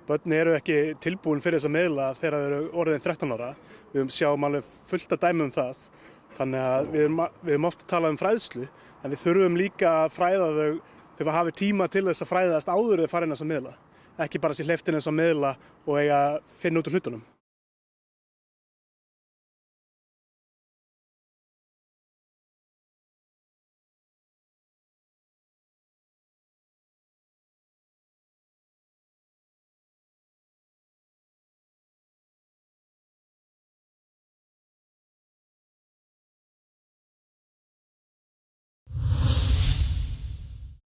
Börn eru ekki tilbúin fyrir þessa miðla þegar þau eru orðin 13 ára. Við sjáum alveg fullt af dæmi það. Þannig að við erum oft að tala fræðslu, en við þurfum líka að fræða þau þegar við hafi tíma til þess að fræðast áður þau fara inn á þessa miðla. Ekki bara sér hleypt inn á þessa miðla og eiga að finna út úr hlutunum.